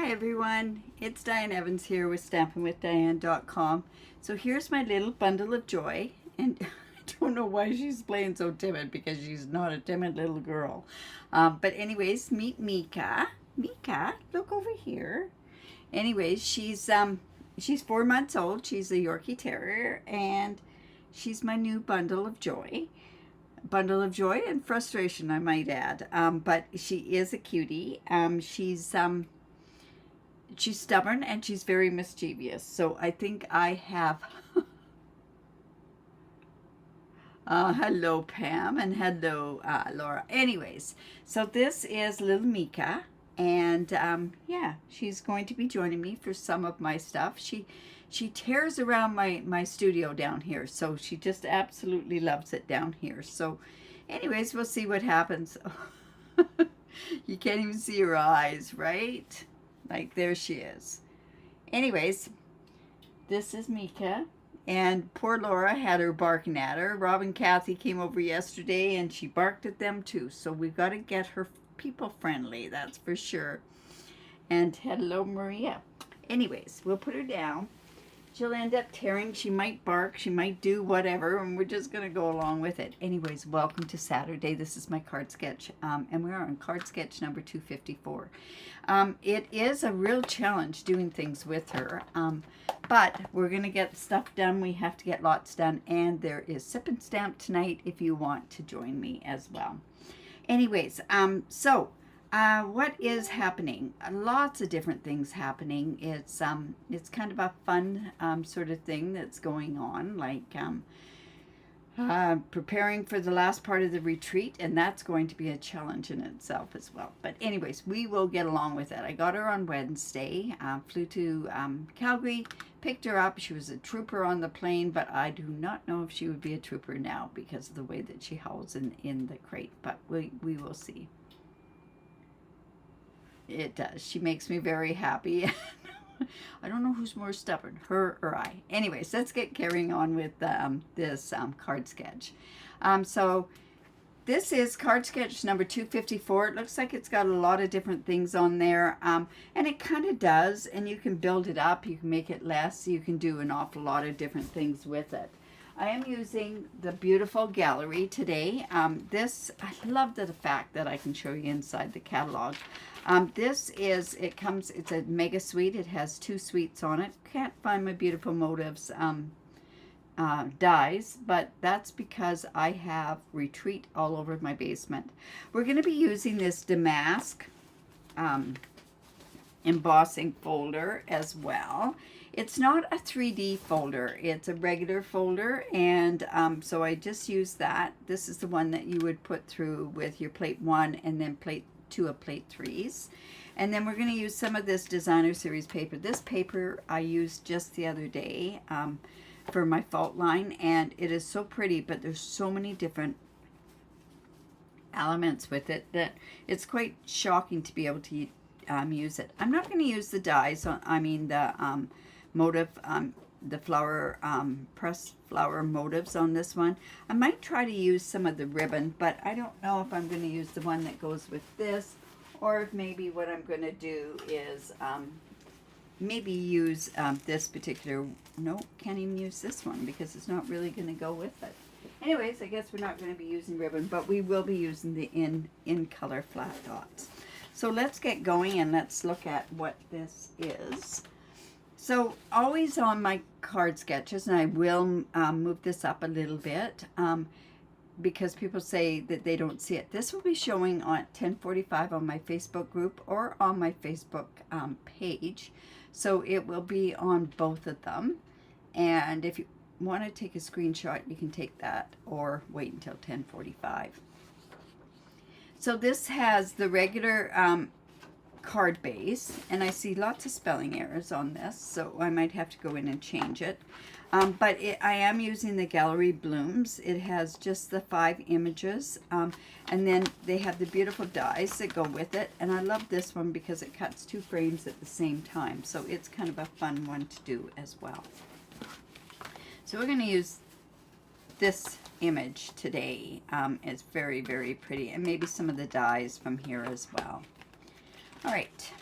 Hi everyone, it's Diane Evans here with stampinwithdiane.com. So here's my little bundle of joy, and I don't know why she's playing so timid because she's not a timid little girl. But anyways, meet Meika. Meika, look over here. Anyways, she's 4 months old. She's a Yorkie Terrier, and she's my new bundle of joy. Bundle of joy and frustration, I might add. But she is a cutie. She's stubborn and she's very mischievous. So I think I have. Hello, Pam, and hello, Laura. Anyways, so this is little Meika, and yeah, she's going to be joining me for some of my stuff. She tears around my studio down here, so she just absolutely loves it down here. So anyways, we'll see what happens. You can't even see her eyes, right? Like, there she is. Anyways, this is Meika, and poor Laura had her barking at her. Rob and Kathy came over yesterday, and she barked at them too. So we've got to get her people friendly, that's for sure. And hello, Maria. Anyways, we'll put her down. She'll end up tearing. She might bark. She might do whatever, and we're just going to go along with it. Anyways, welcome to Saturday. This is my card sketch, and we are on card sketch number 254. It is a real challenge doing things with her, but we're going to get stuff done. We have to get lots done, and there is Sip and Stamp tonight if you want to join me as well. Anyways, what is happening? Lots of different things happening. It's kind of a fun sort of thing that's going on, like preparing for the last part of the retreat, and that's going to be a challenge in itself as well. But anyways, we will get along with it. I got her on Wednesday, flew to Calgary, picked her up. She was a trooper on the plane, but I do not know if she would be a trooper now because of the way that she howls in the crate, but we will see. It does. She makes me very happy. I don't know who's more stubborn, her or I. Anyways, let's get carrying on with this card sketch. So this is card sketch number 254. It looks like it's got a lot of different things on there, and it kind of does, and you can build it up. You can make it less. You can do an awful lot of different things with it. I am using the beautiful gallery today. I love the fact that I can show you inside the catalog. It's a mega suite. It has 2 suites on it. Can't find my beautiful motives dies, but that's because I have retreat all over my basement. We're going to be using this damask embossing folder as well. It's not a 3D folder, it's a regular folder, and so I just use that. This is the one that you would put through with your plate 1 and then plate 2 of plate 3s. And then we're going to use some of this designer series paper. This paper I used just the other day for my fault line, and it is so pretty, but there's so many different elements with it that it's quite shocking to be able to use it. I'm not going to use the dies, the motive, the flower, pressed flower motives on this one. I might try to use some of the ribbon, but I don't know if I'm going to use the one that goes with this, or if maybe what I'm going to do is maybe use this particular, no, can't even use this one because it's not really going to go with it. Anyways, I guess we're not going to be using ribbon, but we will be using the in color flat dots. So let's get going and let's look at what this is. So always on my card sketches, and I will move this up a little bit because people say that they don't see it. This will be showing on 10:45 on my Facebook group or on my Facebook page. So it will be on both of them. And if you want to take a screenshot, you can take that or wait until 10:45. So this has the regular card base, and I see lots of spelling errors on this, so I might have to go in and change it. But I am using the gallery blooms. It has just the 5 images, and then they have the beautiful dies that go with it, and I love this one because it cuts 2 frames at the same time, so it's kind of a fun one to do as well. So we're going to use this image today. It's very, very pretty, and maybe some of the dies from here as well. All right,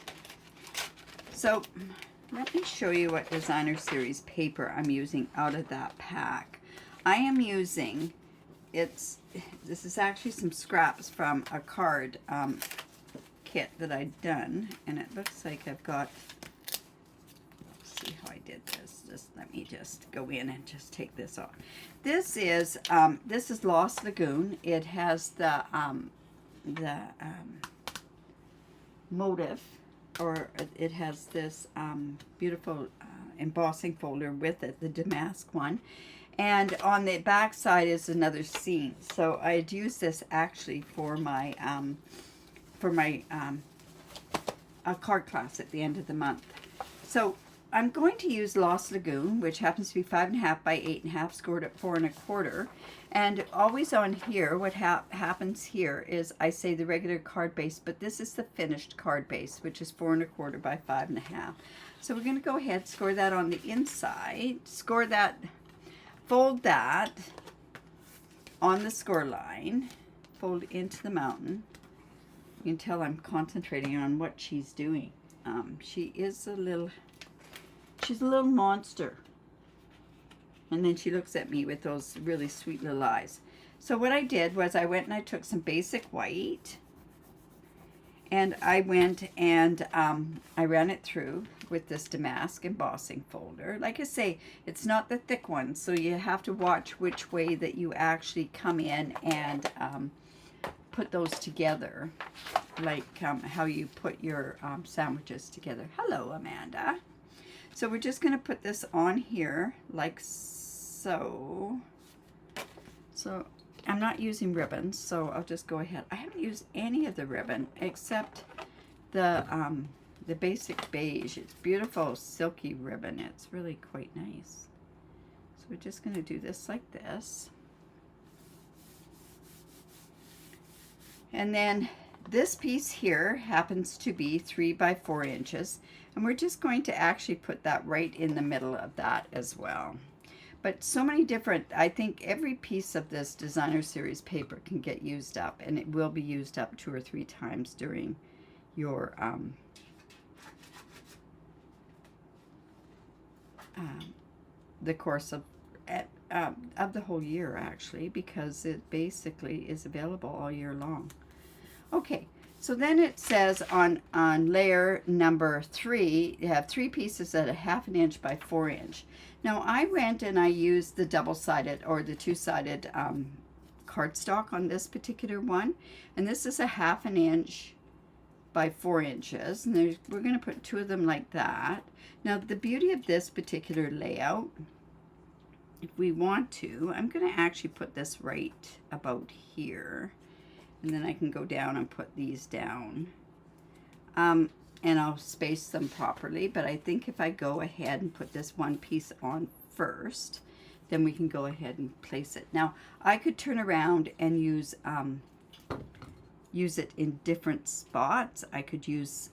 So let me show you what designer series paper I'm using out of that pack. I am using, this is actually some scraps from a card kit that I'd done, and it looks like I've got, let's see how I did this. Let me just go in and just take this off. This is Lost Lagoon. It has the motif, or it has this beautiful embossing folder with it, the damask one. And on the back side is another scene. So I'd use this actually for my card class at the end of the month. So I'm going to use Lost Lagoon, which happens to be 5.5 by 8.5, scored at 4 1/4. And always on here, what happens here is I say the regular card base, but this is the finished card base, which is 4 1/4 by 5.5. So we're going to go ahead, score that on the inside, score that, fold that on the score line, fold into the mountain. You can tell I'm concentrating on what she's doing. She's a little monster. And then she looks at me with those really sweet little eyes. So what I did was I went and I took some basic white, and I went and I ran it through with this damask embossing folder. Like I say, it's not the thick one, so you have to watch which way that you actually come in and put those together, like how you put your sandwiches together. Hello, Amanda. So we're just going to put this on here like so. So I'm not using ribbons, so I'll just go ahead. I haven't used any of the ribbon except the basic beige. It's beautiful silky ribbon. It's really quite nice. So we're just going to do this like this. And then this piece here happens to be 3 by 4 inches. And we're just going to actually put that right in the middle of that as well. But so many different, I think every piece of this designer series paper can get used up, and it will be used up 2 or 3 times during your the course of the whole year, actually, because it basically is available all year long. Okay. So then it says on layer number 3, you have 3 pieces at 1/2 inch by 4 inch. Now I went and I used the double-sided or the 2-sided cardstock on this particular one. And this is 1/2 inch by 4 inches. And we're going to put 2 of them like that. Now the beauty of this particular layout, if we want to, I'm going to actually put this right about here. And then I can go down and put these down. And I'll space them properly. But I think if I go ahead and put this one piece on first, then we can go ahead and place it. Now, I could turn around and use it in different spots. I could use,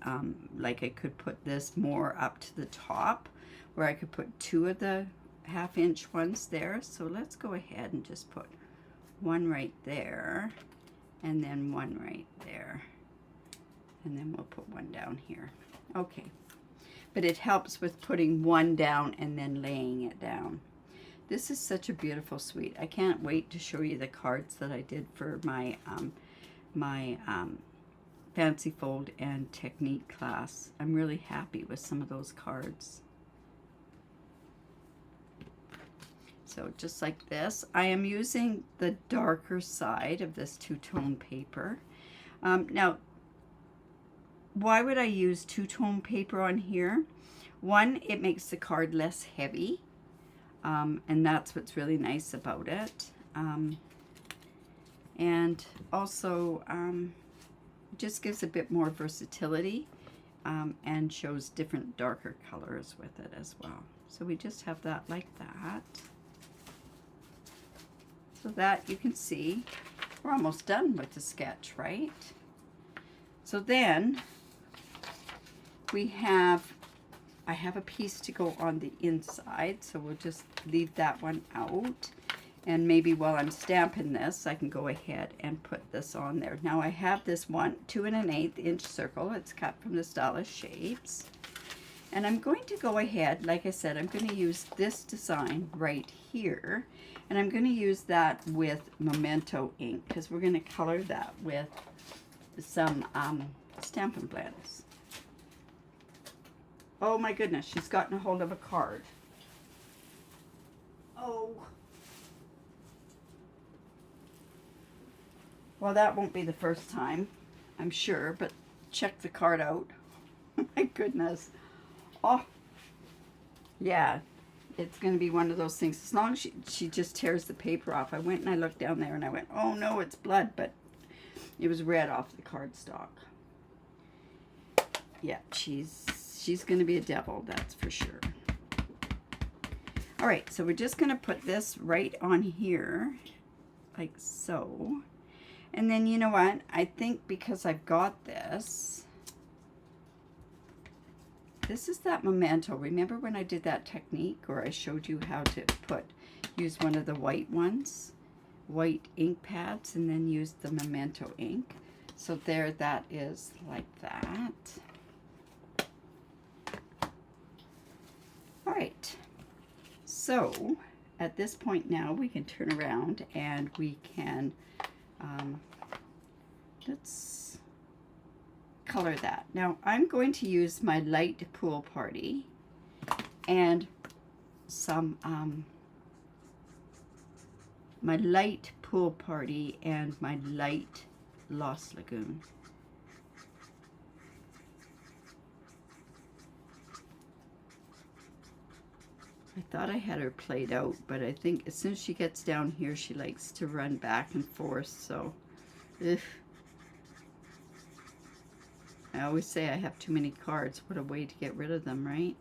like I could put this more up to the top, where I could put 2 of the 1/2 inch ones there. So let's go ahead and just put one right there. And then one right there. And then we'll put one down here. Okay. But it helps with putting one down and then laying it down. This is such a beautiful suite. I can't wait to show you the cards that I did for my Fancy Fold and Technique class. I'm really happy with some of those cards. So just like this, I am using the darker side of this 2-tone paper. Now, why would I use 2-tone paper on here? One, it makes the card less heavy, and that's what's really nice about it. And also, it just gives a bit more versatility and shows different darker colors with it as well. So we just have that like that. So that you can see we're almost done with the sketch, right? So then I have a piece to go on the inside, so we'll just leave that one out. And maybe while I'm stamping this, I can go ahead and put this on there. Now I have this 2 1/8 inch circle. It's cut from the Stylish Shapes. And I'm going to go ahead, like I said, I'm going to use this design right here. And I'm going to use that with Memento ink because we're going to color that with some Stampin' Blends. Oh my goodness, she's gotten a hold of a card. Oh. Well, that won't be the first time, I'm sure, but check the card out. Oh my goodness. Oh, yeah, it's going to be one of those things. As long as she just tears the paper off. I went and I looked down there and I went, oh no, it's blood, but it was red off the cardstock. Yeah, she's going to be a devil, that's for sure. All right, so we're just going to put this right on here, like so. And then, you know what? I think because I've got this, this is that Memento. Remember when I did that technique, or I showed you how to use one of the white ones, white ink pads, and then use the Memento ink. So there, that is like that. All right. So at this point now, we can turn around and we can, let's color that. Now I'm going to use my light pool party and some, my light pool party and my light Lost Lagoon. I thought I had her played out, but I think as soon as she gets down here, she likes to run back and forth, so ugh. I always say I have too many cards. What a way to get rid of them, right?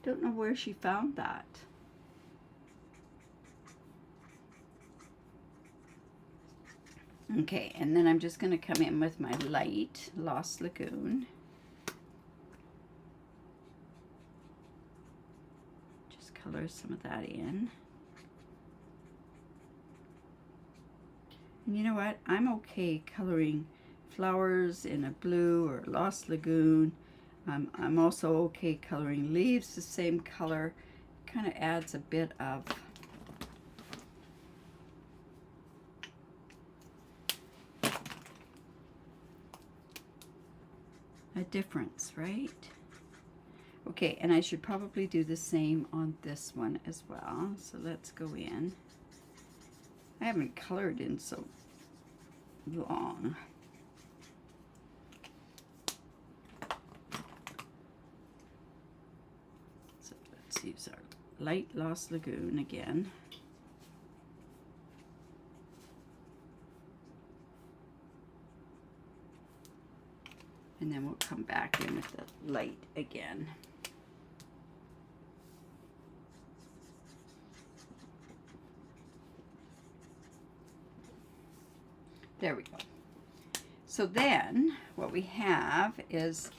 Don't know where she found that. Okay, and then I'm just going to come in with my light Lost Lagoon. Color some of that in. And you know what? I'm okay coloring flowers in a blue or Lost Lagoon. I'm also okay coloring leaves the same color. Kind of adds a bit of a difference, right? Okay, and I should probably do the same on this one as well. So let's go in. I haven't colored in so long. So let's use our light Lost Lagoon again. And then we'll come back in with the light again. There we go. So then what we have is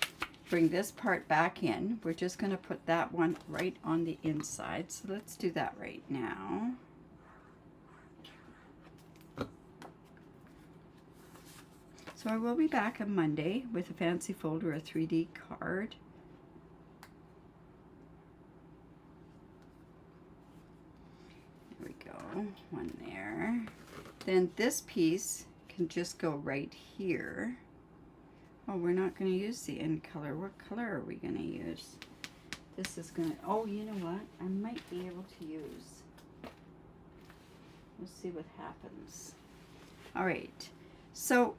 bring this part back in. We're just going to put that one right on the inside. So let's do that right now. So I will be back on Monday with a fancy folder, a 3D card. There we go, one there. Then this piece can just go right here. Oh, we're not going to use the end color. What color are we going to use? This is going to, oh, you know what? I might be able to use. We'll see what happens. All right. So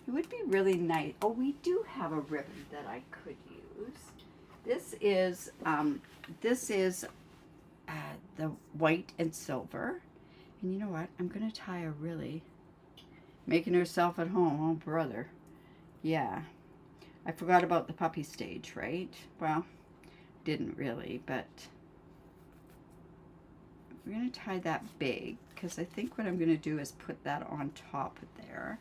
it would be really nice. Oh, we do have a ribbon that I could use. This is the white and silver. And you know what? I'm going to tie a really, making herself at home. Oh, brother. Yeah. I forgot about the puppy stage, right? Well, didn't really, but we're going to tie that big because I think what I'm going to do is put that on top of there.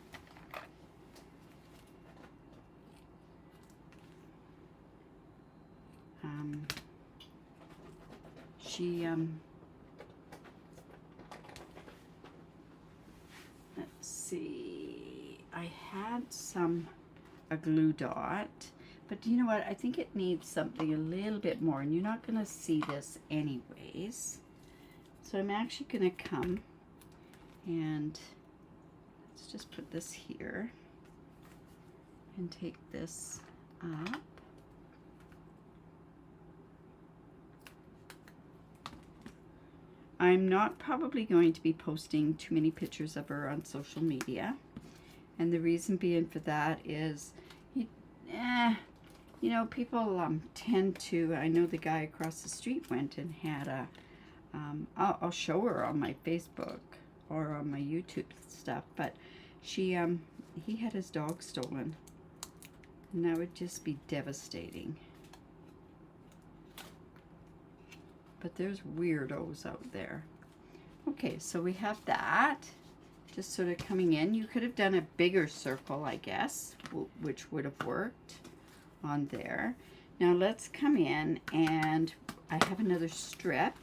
Let's see, I had a glue dot, But you know what? I think it needs something a little bit more, and you're not going to see this anyways. So I'm actually going to come and let's just put this here and take this up. I'm not probably going to be posting too many pictures of her on social media. And the reason being for that is, you know, people tend to, I know the guy across the street went and had a, I'll show her on my Facebook or on my YouTube stuff, but he had his dog stolen. And that would just be devastating. But there's weirdos out there. Okay, so we have that. Just sort of coming in. You could have done a bigger circle, I guess, which would have worked on there. Now let's come in, and I have another strip.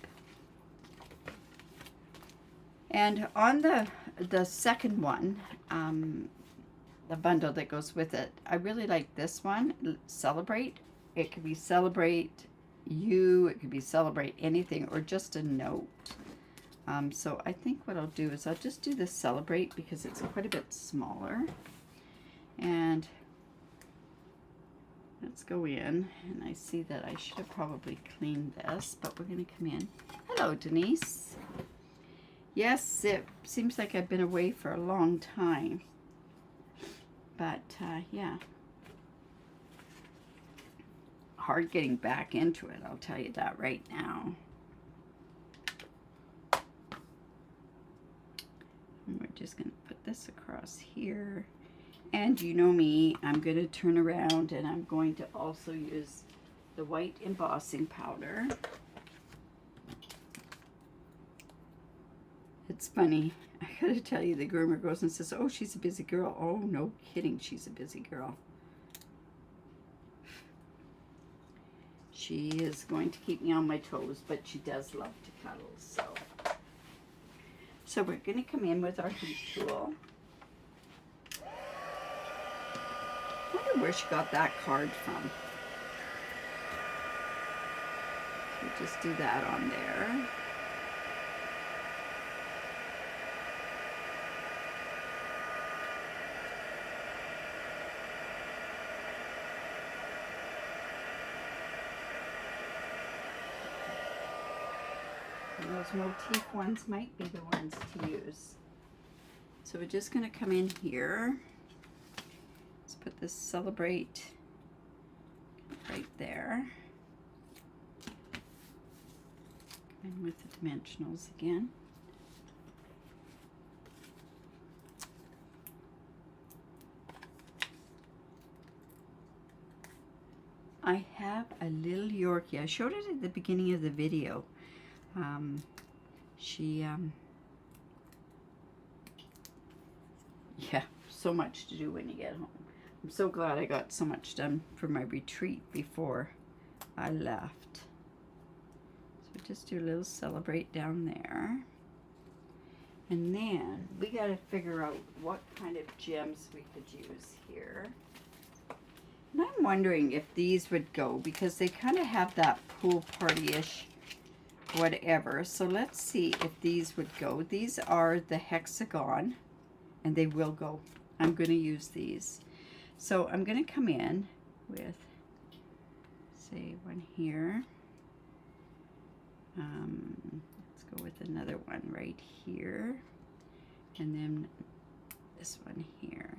And on the second one, the bundle that goes with it, I really like this one, Celebrate. It could be Celebrate You, it could be Celebrate Anything, or just a note. So I think what I'll do is I'll just do the Celebrate because it's quite a bit smaller. And let's go in, and I see that I should have probably cleaned this, but we're going to come in. Hello, Denise. Yes, it seems like I've been away for a long time. But, yeah. Hard getting back into it, I'll tell you that right now. And we're just going to put this across here. And you know me, I'm going to turn around and I'm going to also use the white embossing powder. It's funny. I gotta tell you, the groomer goes and says, oh, she's a busy girl. Oh, no kidding, she's a busy girl. She is going to keep me on my toes, but she does love to cuddle, so we're going to come in with our heat tool. I wonder where she got that card from. So just do that on there. Those motif ones might be the ones to use. So we're just going to come in here. Let's put this Celebrate right there. Come in with the dimensionals again. I have a little Yorkie. I showed it at the beginning of the video. Yeah, so much to do when you get home. I'm so glad I got so much done for my retreat before I left. So just do a little Celebrate down there. And then we got to figure out what kind of gems we could use here. And I'm wondering if these would go, because they kind of have that pool party-ish whatever. So let's see if these would go. These are the hexagon, and they will go. I'm going to use these. So I'm going to come in with, say, one here. Let's go with another one right here. And then this one here.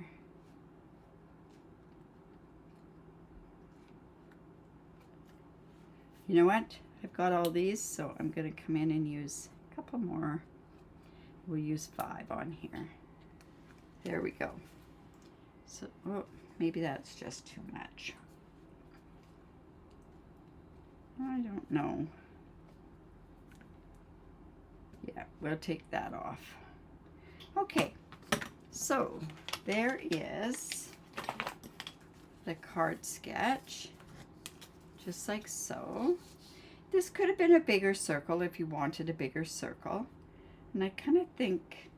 You know what? I've got all these, so I'm going to come in and use a couple more. We'll use 5 on here. There we go. So, oh, maybe that's just too much. I don't know. Yeah, we'll take that off. Okay, so there is the card sketch, just like so. This could have been a bigger circle if you wanted a bigger circle. And I kind of think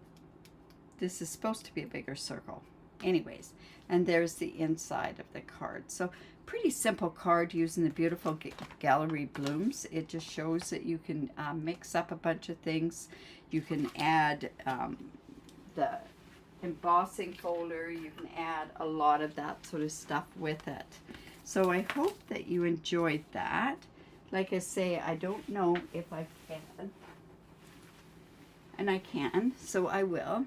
this is supposed to be a bigger circle. Anyways, and there's the inside of the card. So pretty simple card using the beautiful gallery blooms. It just shows that you can mix up a bunch of things. You can add the embossing folder. You can add a lot of that sort of stuff with it. So I hope that you enjoyed that. Like I say, I don't know if I can. And I can, so I will.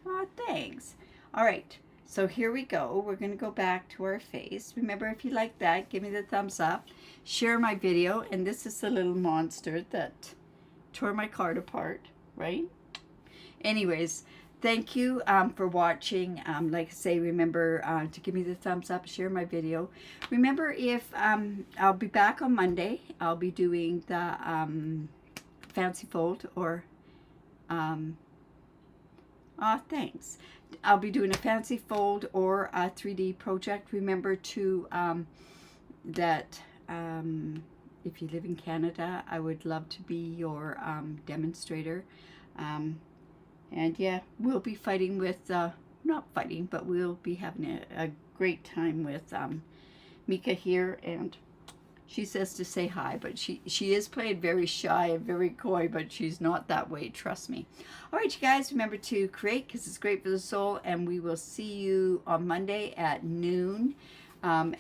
Oh, thanks. All right, so here we go. We're going to go back to our face. Remember, if you like that, give me the thumbs up. Share my video. And this is the little monster that tore my card apart, right? Anyways, thank you for watching. Like I say, remember to give me the thumbs up, share my video. Remember, if I'll be back on Monday, I'll be doing the fancy fold or thanks. I'll be doing a fancy fold or a 3D project. Remember to that if you live in Canada, I would love to be your demonstrator. And yeah, we'll be fighting with, not fighting, but we'll be having a great time with Meika here. And she says to say hi, but she is playing very shy and very coy, but she's not that way, trust me. All right, you guys, remember to create because it's great for the soul, and we will see you on Monday at noon. And